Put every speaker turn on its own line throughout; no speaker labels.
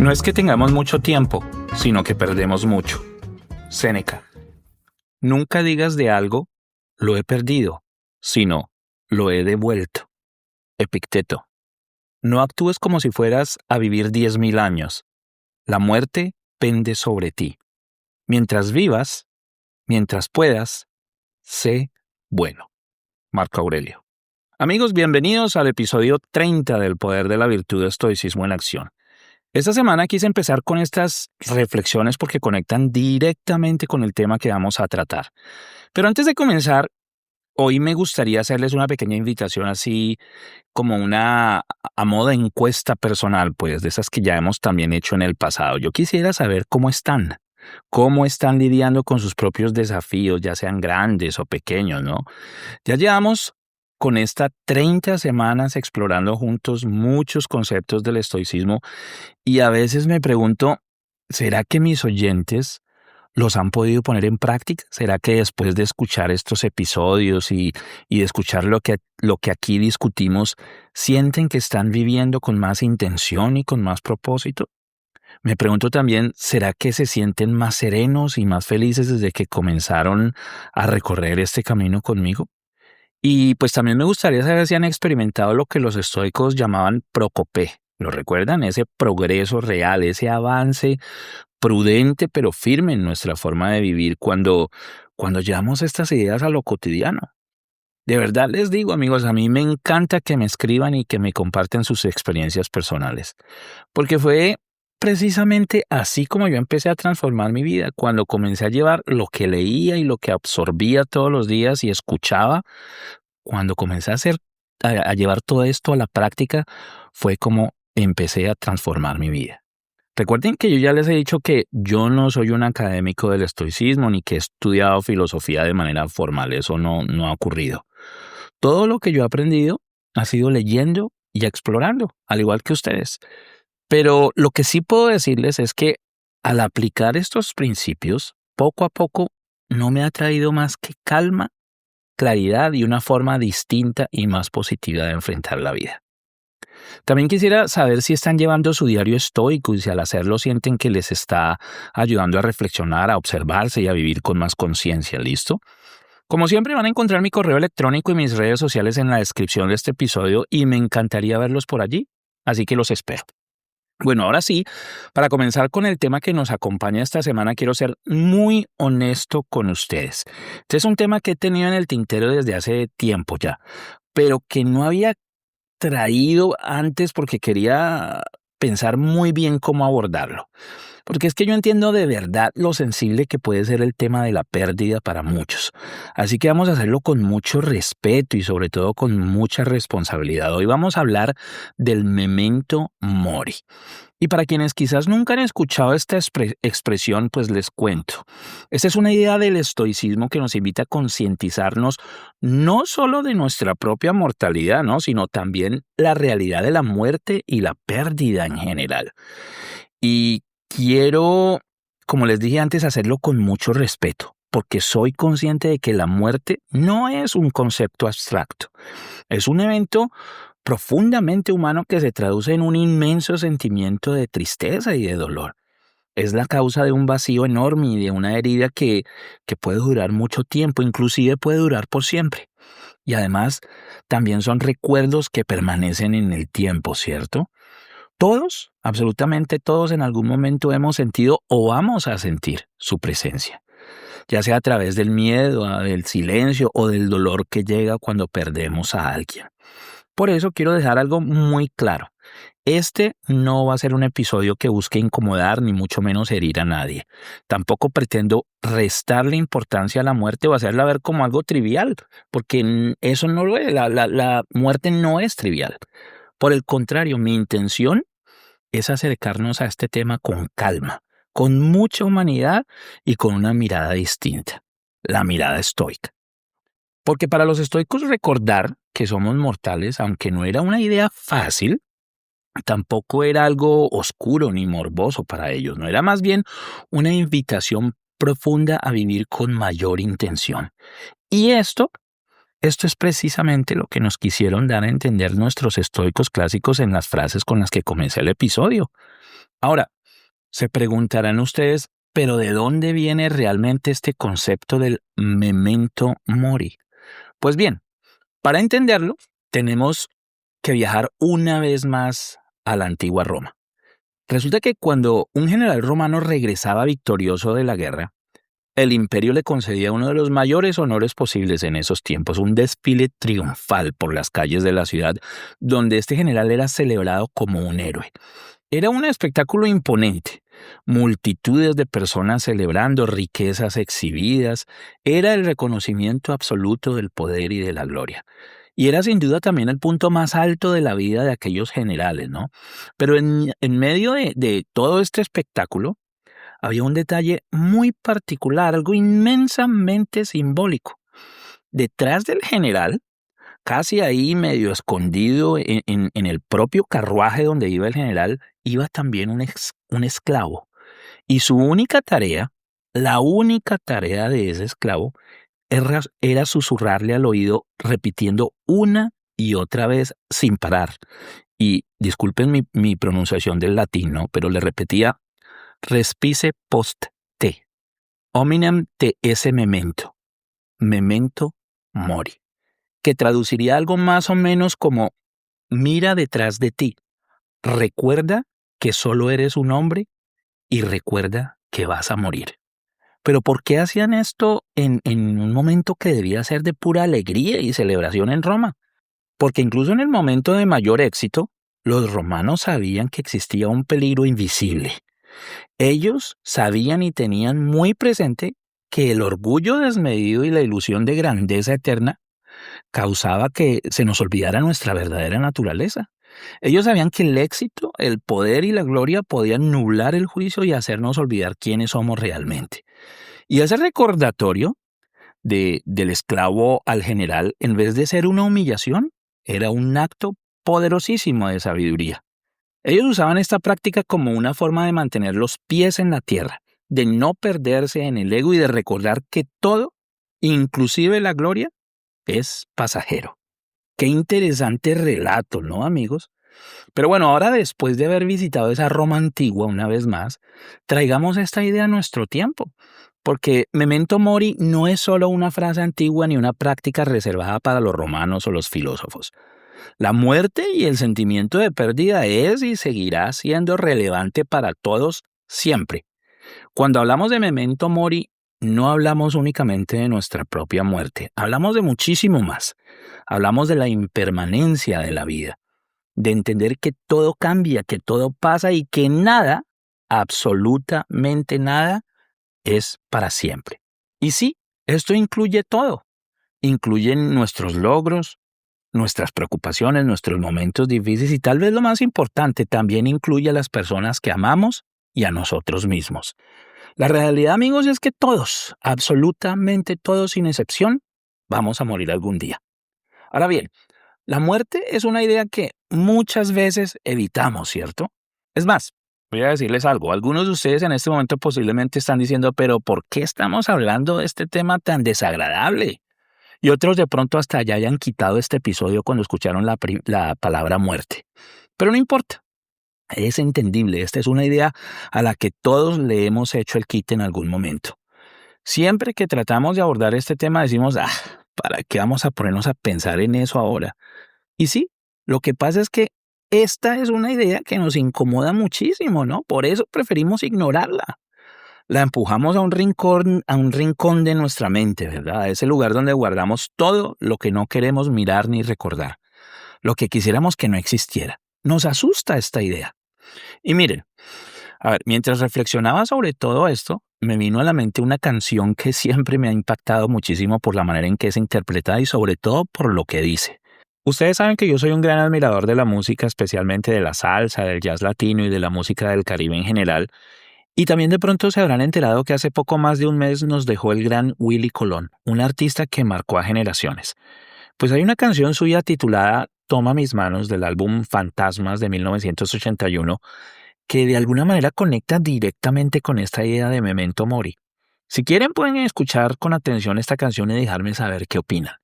No es que tengamos mucho tiempo, sino que perdemos mucho. Séneca. Nunca digas de algo, lo he perdido, sino, lo he devuelto. Epicteto. No actúes como si fueras a vivir 10.000 años. La muerte pende sobre ti. Mientras vivas, mientras puedas, sé bueno. Marco Aurelio. Amigos, bienvenidos al episodio 30 del Poder de la Virtud de Estoicismo en Acción. Esta semana quise empezar con estas reflexiones porque conectan directamente con el tema que vamos a tratar. Pero antes de comenzar, hoy me gustaría hacerles una pequeña invitación así como a modo de encuesta personal, pues de esas que ya hemos también hecho en el pasado. Yo quisiera saber cómo están lidiando con sus propios desafíos, ya sean grandes o pequeños, ¿no? Ya llevamos con estas 30 semanas explorando juntos muchos conceptos del estoicismo y a veces me pregunto, ¿será que mis oyentes los han podido poner en práctica? ¿Será que después de escuchar estos episodios y de escuchar lo que aquí discutimos, sienten que están viviendo con más intención y con más propósito? Me pregunto también, ¿será que se sienten más serenos y más felices desde que comenzaron a recorrer este camino conmigo? Y pues también me gustaría saber si han experimentado lo que los estoicos llamaban prócope. ¿Lo recuerdan? Ese progreso real, ese avance prudente pero firme en nuestra forma de vivir cuando llevamos estas ideas a lo cotidiano. De verdad les digo, amigos, a mí me encanta que me escriban y que me comparten sus experiencias personales, porque fue precisamente así como yo empecé a transformar mi vida, cuando comencé a llevar lo que leía y lo que absorbía todos los días y escuchaba, cuando comencé a llevar todo esto a la práctica, fue como empecé a transformar mi vida. Recuerden que yo ya les he dicho que yo no soy un académico del estoicismo ni que he estudiado filosofía de manera formal, eso no ha ocurrido. Todo lo que yo he aprendido ha sido leyendo y explorando, al igual que ustedes. Pero lo que sí puedo decirles es que al aplicar estos principios, poco a poco no me ha traído más que calma, claridad y una forma distinta y más positiva de enfrentar la vida. También quisiera saber si están llevando su diario estoico y si al hacerlo sienten que les está ayudando a reflexionar, a observarse y a vivir con más conciencia. ¿Listo? Como siempre van a encontrar mi correo electrónico y mis redes sociales en la descripción de este episodio y me encantaría verlos por allí, así que los espero. Bueno, ahora sí, para comenzar con el tema que nos acompaña esta semana, quiero ser muy honesto con ustedes. Este es un tema que he tenido en el tintero desde hace tiempo ya, pero que no había traído antes porque quería pensar muy bien cómo abordarlo. Porque es que yo entiendo de verdad lo sensible que puede ser el tema de la pérdida para muchos. Así que vamos a hacerlo con mucho respeto y sobre todo con mucha responsabilidad. Hoy vamos a hablar del memento mori. Y para quienes quizás nunca han escuchado esta expresión, pues les cuento. Esta es una idea del estoicismo que nos invita a concientizarnos no solo de nuestra propia mortalidad, ¿no? Sino también la realidad de la muerte y la pérdida en general. Y quiero, como les dije antes, hacerlo con mucho respeto, porque soy consciente de que la muerte no es un concepto abstracto. Es un evento profundamente humano que se traduce en un inmenso sentimiento de tristeza y de dolor. Es la causa de un vacío enorme y de una herida que puede durar mucho tiempo, inclusive puede durar por siempre. Y además, también son recuerdos que permanecen en el tiempo, ¿cierto? Todos, absolutamente todos en algún momento hemos sentido o vamos a sentir su presencia, ya sea a través del miedo, del silencio o del dolor que llega cuando perdemos a alguien. Por eso quiero dejar algo muy claro. Este no va a ser un episodio que busque incomodar ni mucho menos herir a nadie. Tampoco pretendo restarle importancia a la muerte o hacerla ver como algo trivial, porque eso no lo es. La muerte no es trivial. Por el contrario, mi intención es acercarnos a este tema con calma, con mucha humanidad y con una mirada distinta, la mirada estoica. Porque para los estoicos recordar que somos mortales, aunque no era una idea fácil, tampoco era algo oscuro ni morboso para ellos, no era más bien una invitación profunda a vivir con mayor intención. Y esto es precisamente lo que nos quisieron dar a entender nuestros estoicos clásicos en las frases con las que comencé el episodio. Ahora, Se preguntarán ustedes, ¿pero de dónde viene realmente este concepto del memento mori? Pues bien, para entenderlo, tenemos que viajar una vez más a la antigua Roma. Resulta que cuando un general romano regresaba victorioso de la guerra, el imperio le concedía uno de los mayores honores posibles en esos tiempos, un desfile triunfal por las calles de la ciudad, donde este general era celebrado como un héroe. Era un espectáculo imponente, multitudes de personas celebrando, riquezas exhibidas, era el reconocimiento absoluto del poder y de la gloria. Y era sin duda también el punto más alto de la vida de aquellos generales, ¿no? Pero en medio de todo este espectáculo, había un detalle muy particular, algo inmensamente simbólico. Detrás del general, casi ahí medio escondido en el propio carruaje donde iba el general, iba también un esclavo. Y su única tarea, la única tarea de ese esclavo, era susurrarle al oído repitiendo una y otra vez sin parar. Y disculpen mi pronunciación del latín, ¿no? Pero le repetía, respice post te, hominem te esse memento, memento mori, que traduciría algo más o menos como mira detrás de ti, recuerda que solo eres un hombre y recuerda que vas a morir. Pero ¿por qué hacían esto en un momento que debía ser de pura alegría y celebración en Roma? Porque incluso en el momento de mayor éxito, los romanos sabían que existía un peligro invisible. Ellos sabían y tenían muy presente que el orgullo desmedido y la ilusión de grandeza eterna causaba que se nos olvidara nuestra verdadera naturaleza. Ellos sabían que el éxito, el poder y la gloria podían nublar el juicio y hacernos olvidar quiénes somos realmente. Y ese recordatorio del esclavo al general, en vez de ser una humillación, era un acto poderosísimo de sabiduría. Ellos usaban esta práctica como una forma de mantener los pies en la tierra, de no perderse en el ego y de recordar que todo, inclusive la gloria, es pasajero. Qué interesante relato, ¿no, amigos? Pero bueno, ahora después de haber visitado esa Roma antigua una vez más, traigamos esta idea a nuestro tiempo, porque memento mori no es solo una frase antigua ni una práctica reservada para los romanos o los filósofos. La muerte y el sentimiento de pérdida es y seguirá siendo relevante para todos siempre. Cuando hablamos de memento mori, no hablamos únicamente de nuestra propia muerte, hablamos de muchísimo más. Hablamos de la impermanencia de la vida, de entender que todo cambia, que todo pasa y que nada, absolutamente nada, es para siempre. Y sí, esto incluye todo. Incluye nuestros logros, nuestras preocupaciones, nuestros momentos difíciles y tal vez lo más importante, también incluye a las personas que amamos y a nosotros mismos. La realidad, amigos, es que todos, absolutamente todos sin excepción, vamos a morir algún día. Ahora bien, la muerte es una idea que muchas veces evitamos, ¿cierto? Es más, voy a decirles algo. Algunos de ustedes en este momento posiblemente están diciendo, pero ¿por qué estamos hablando de este tema tan desagradable? Y otros de pronto hasta ya hayan quitado este episodio cuando escucharon la palabra muerte. Pero no importa. Es entendible. Esta es una idea a la que todos le hemos hecho el quite en algún momento. Siempre que tratamos de abordar este tema decimos, ¿para qué vamos a ponernos a pensar en eso ahora? Y sí, lo que pasa es que esta es una idea que nos incomoda muchísimo, ¿no? Por eso preferimos ignorarla. La empujamos a un rincón de nuestra mente, ¿verdad? A ese lugar donde guardamos todo lo que no queremos mirar ni recordar, lo que quisiéramos que no existiera. Nos asusta esta idea. Y miren, a ver, mientras reflexionaba sobre todo esto, me vino a la mente una canción que siempre me ha impactado muchísimo por la manera en que es interpretada y sobre todo por lo que dice. Ustedes saben que yo soy un gran admirador de la música, especialmente de la salsa, del jazz latino y de la música del Caribe en general. Y también de pronto se habrán enterado que hace poco más de un mes nos dejó el gran Willy Colón, un artista que marcó a generaciones. Pues hay una canción suya titulada Toma mis manos del álbum Fantasmas de 1981 que de alguna manera conecta directamente con esta idea de memento mori. Si quieren pueden escuchar con atención esta canción y dejarme saber qué opinan.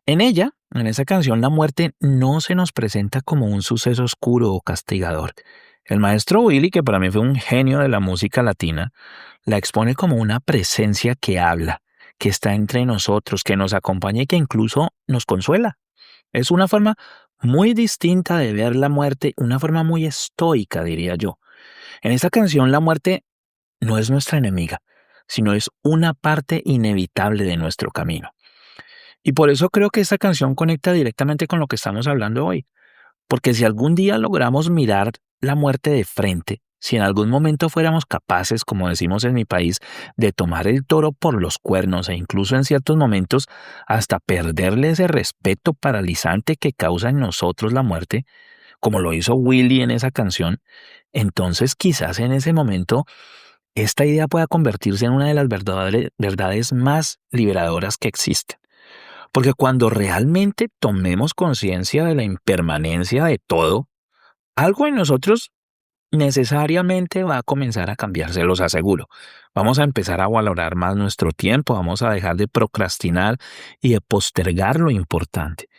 En ella, en esa canción, la muerte no se nos presenta como un suceso oscuro o castigador. El maestro Willy, que para mí fue un genio de la música latina, la expone como una presencia que habla, que está entre nosotros, que nos acompaña y que incluso nos consuela. Es una forma muy distinta de ver la muerte, una forma muy estoica, diría yo. En esta canción la muerte no es nuestra enemiga, sino es una parte inevitable de nuestro camino. Y por eso creo que esta canción conecta directamente con lo que estamos hablando hoy. Porque si algún día logramos mirar la muerte de frente, si en algún momento fuéramos capaces, como decimos en mi país, de tomar el toro por los cuernos e incluso en ciertos momentos hasta perderle ese respeto paralizante que causa en nosotros la muerte, como lo hizo Willy en esa canción, entonces quizás en ese momento esta idea pueda convertirse en una de las verdades más liberadoras que existen. Porque cuando realmente tomemos conciencia de la impermanencia de todo, algo en nosotros necesariamente va a comenzar a cambiar, se los aseguro. Vamos a empezar a valorar más nuestro tiempo, vamos a dejar de procrastinar y de postergar lo importante.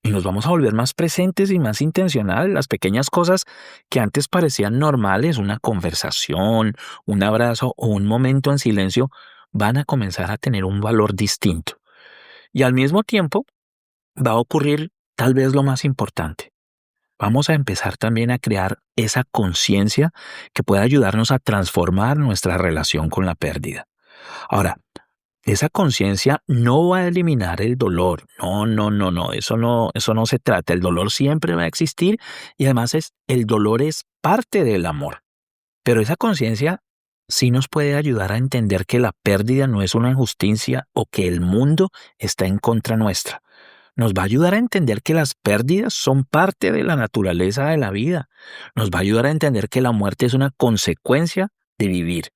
Y nos vamos a volver más presentes y más intencionales. Las pequeñas cosas que antes parecían normales, una conversación, un abrazo o un momento en silencio, van a comenzar a tener un valor distinto. Y al mismo tiempo, va a ocurrir tal vez lo más importante. Vamos a empezar también a crear esa conciencia que pueda ayudarnos a transformar nuestra relación con la pérdida. Ahora, esa conciencia no va a eliminar el dolor. No, no, no, no, eso no se trata. El dolor siempre va a existir y además el dolor es parte del amor. Pero esa conciencia sí nos puede ayudar a entender que la pérdida no es una injusticia o que el mundo está en contra nuestra. Nos va a ayudar a entender que las pérdidas son parte de la naturaleza de la vida. Nos va a ayudar a entender que la muerte es una consecuencia de vivir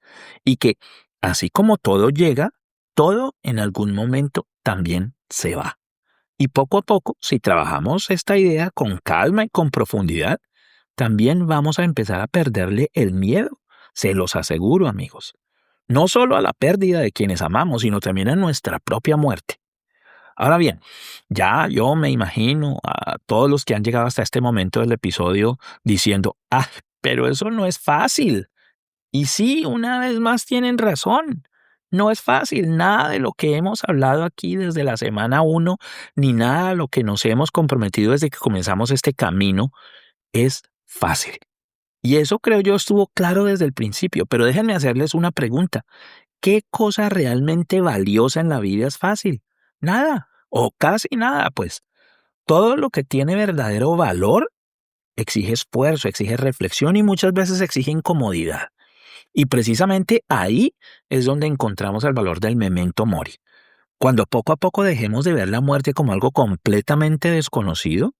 y que, así como todo llega, todo en algún momento también se va. Y poco a poco, si trabajamos esta idea con calma y con profundidad, también vamos a empezar a perderle el miedo. Se los aseguro, amigos. No solo a la pérdida de quienes amamos, sino también a nuestra propia muerte. Ahora bien, ya yo me imagino a todos los que han llegado hasta este momento del episodio diciendo, pero eso no es fácil. Y sí, una vez más tienen razón. No es fácil. Nada de lo que hemos hablado aquí desde la semana 1, ni nada de lo que nos hemos comprometido desde que comenzamos este camino, es fácil. Y eso creo yo estuvo claro desde el principio, pero déjenme hacerles una pregunta. ¿Qué cosa realmente valiosa en la vida es fácil? Nada, o casi nada, pues. Todo lo que tiene verdadero valor exige esfuerzo, exige reflexión y muchas veces exige incomodidad. Y precisamente ahí es donde encontramos el valor del memento mori. Cuando poco a poco dejemos de ver la muerte como algo completamente desconocido,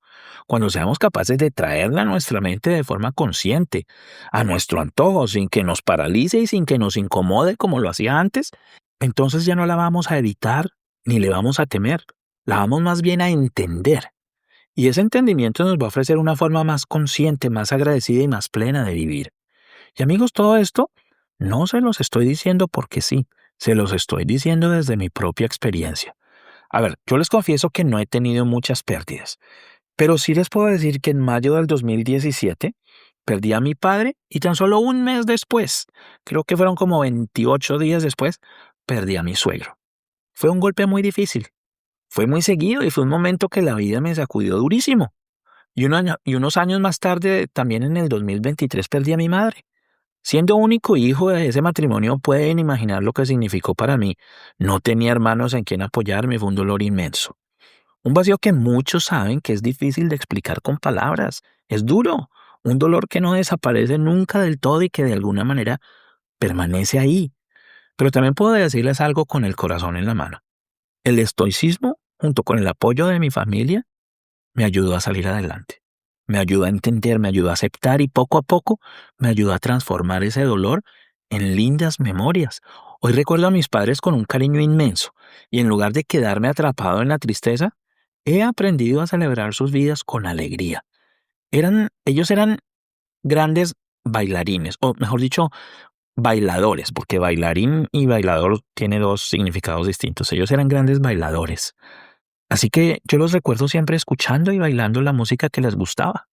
cuando seamos capaces de traerla a nuestra mente de forma consciente, a nuestro antojo, sin que nos paralice y sin que nos incomode como lo hacía antes, entonces ya no la vamos a evitar ni le vamos a temer, la vamos más bien a entender. Y ese entendimiento nos va a ofrecer una forma más consciente, más agradecida y más plena de vivir. Y amigos, todo esto no se los estoy diciendo porque sí, se los estoy diciendo desde mi propia experiencia. A ver, yo les confieso que no he tenido muchas pérdidas, pero sí les puedo decir que en mayo del 2017 perdí a mi padre y tan solo un mes después, creo que fueron como 28 días después, perdí a mi suegro. Fue un golpe muy difícil, fue muy seguido y fue un momento que la vida me sacudió durísimo. Y unos años más tarde, también en el 2023, perdí a mi madre. Siendo único hijo de ese matrimonio, pueden imaginar lo que significó para mí. No tenía hermanos en quien apoyarme, fue un dolor inmenso. Un vacío que muchos saben que es difícil de explicar con palabras. Es duro, un dolor que no desaparece nunca del todo y que de alguna manera permanece ahí. Pero también puedo decirles algo con el corazón en la mano. El estoicismo, junto con el apoyo de mi familia, me ayudó a salir adelante. Me ayudó a entender, me ayudó a aceptar y poco a poco me ayudó a transformar ese dolor en lindas memorias. Hoy recuerdo a mis padres con un cariño inmenso y en lugar de quedarme atrapado en la tristeza, he aprendido a celebrar sus vidas con alegría. Ellos eran grandes bailarines, o mejor dicho, bailadores, porque bailarín y bailador tiene dos significados distintos. Ellos eran grandes bailadores. Así que yo los recuerdo siempre escuchando y bailando la música que les gustaba.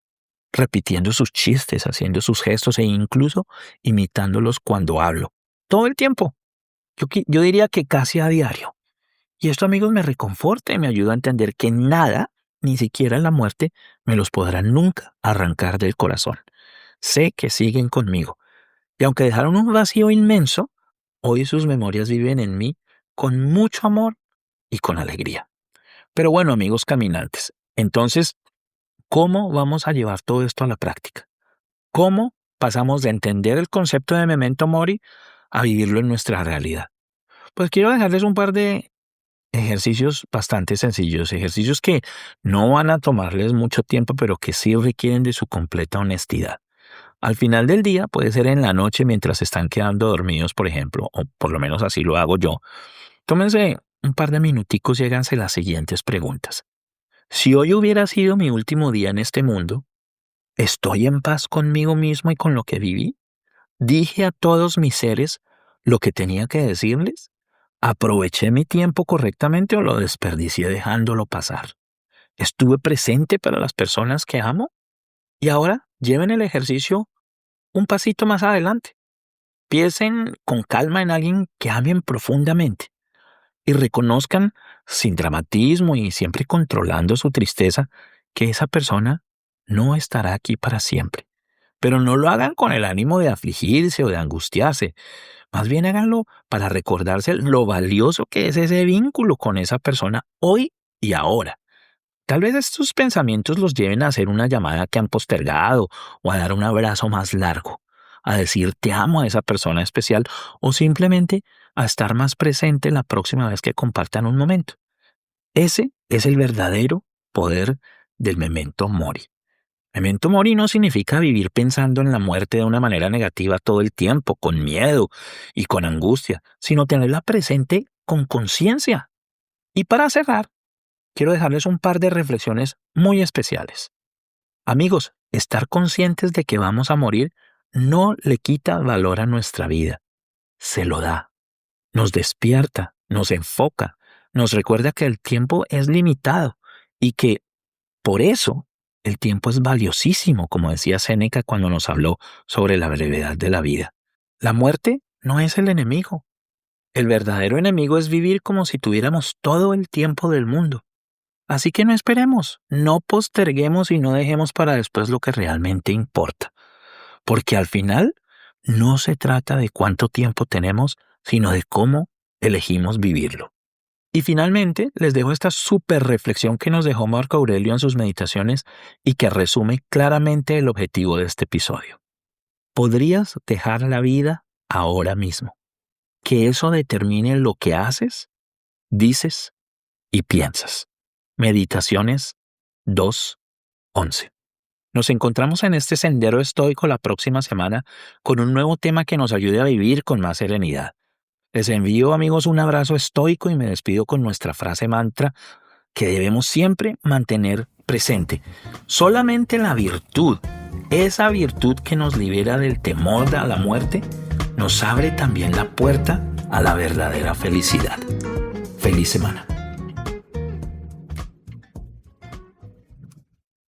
repitiendo sus chistes, haciendo sus gestos e incluso imitándolos cuando hablo. Todo el tiempo. Yo diría que casi a diario. Y esto, amigos, me reconforta y me ayuda a entender que nada, ni siquiera la muerte, me los podrá nunca arrancar del corazón. Sé que siguen conmigo. Y aunque dejaron un vacío inmenso, hoy sus memorias viven en mí con mucho amor y con alegría. Pero bueno, amigos caminantes, entonces, ¿cómo vamos a llevar todo esto a la práctica? ¿Cómo pasamos de entender el concepto de memento mori a vivirlo en nuestra realidad? Pues quiero dejarles un par de ejercicios bastante sencillos, ejercicios que no van a tomarles mucho tiempo, pero que sí requieren de su completa honestidad. Al final del día, puede ser en la noche mientras están quedando dormidos, por ejemplo, o por lo menos así lo hago yo. Tómense un par de minuticos y háganse las siguientes preguntas. Si hoy hubiera sido mi último día en este mundo, ¿estoy en paz conmigo mismo y con lo que viví? ¿Dije a todos mis seres lo que tenía que decirles? ¿Aproveché mi tiempo correctamente o lo desperdicié dejándolo pasar? ¿Estuve presente para las personas que amo? Y ahora lleven el ejercicio un pasito más adelante. Piensen con calma en alguien que amen profundamente y reconozcan, sin dramatismo y siempre controlando su tristeza, que esa persona no estará aquí para siempre. Pero no lo hagan con el ánimo de afligirse o de angustiarse. Más bien háganlo para recordarse lo valioso que es ese vínculo con esa persona hoy y ahora. Tal vez estos pensamientos los lleven a hacer una llamada que han postergado o a dar un abrazo más largo, a decir te amo a esa persona especial o simplemente a estar más presente la próxima vez que compartan un momento. Ese es el verdadero poder del memento mori. Memento mori no significa vivir pensando en la muerte de una manera negativa todo el tiempo, con miedo y con angustia, sino tenerla presente con conciencia. Y para cerrar, quiero dejarles un par de reflexiones muy especiales. Amigos, estar conscientes de que vamos a morir no le quita valor a nuestra vida, se lo da. Nos despierta, nos enfoca, nos recuerda que el tiempo es limitado y que, por eso, el tiempo es valiosísimo, como decía Séneca cuando nos habló sobre la brevedad de la vida. La muerte no es el enemigo. El verdadero enemigo es vivir como si tuviéramos todo el tiempo del mundo. Así que no esperemos, no posterguemos y no dejemos para después lo que realmente importa. Porque al final no se trata de cuánto tiempo tenemos, sino de cómo elegimos vivirlo. Y finalmente les dejo esta súper reflexión que nos dejó Marco Aurelio en sus meditaciones y que resume claramente el objetivo de este episodio. ¿Podrías dejar la vida ahora mismo? Que eso determine lo que haces, dices y piensas. Meditaciones 2:11. Nos encontramos en este sendero estoico la próxima semana con un nuevo tema que nos ayude a vivir con más serenidad. Les envío, amigos, un abrazo estoico y me despido con nuestra frase mantra que debemos siempre mantener presente. Solamente la virtud, esa virtud que nos libera del temor a la muerte, nos abre también la puerta a la verdadera felicidad. Feliz semana.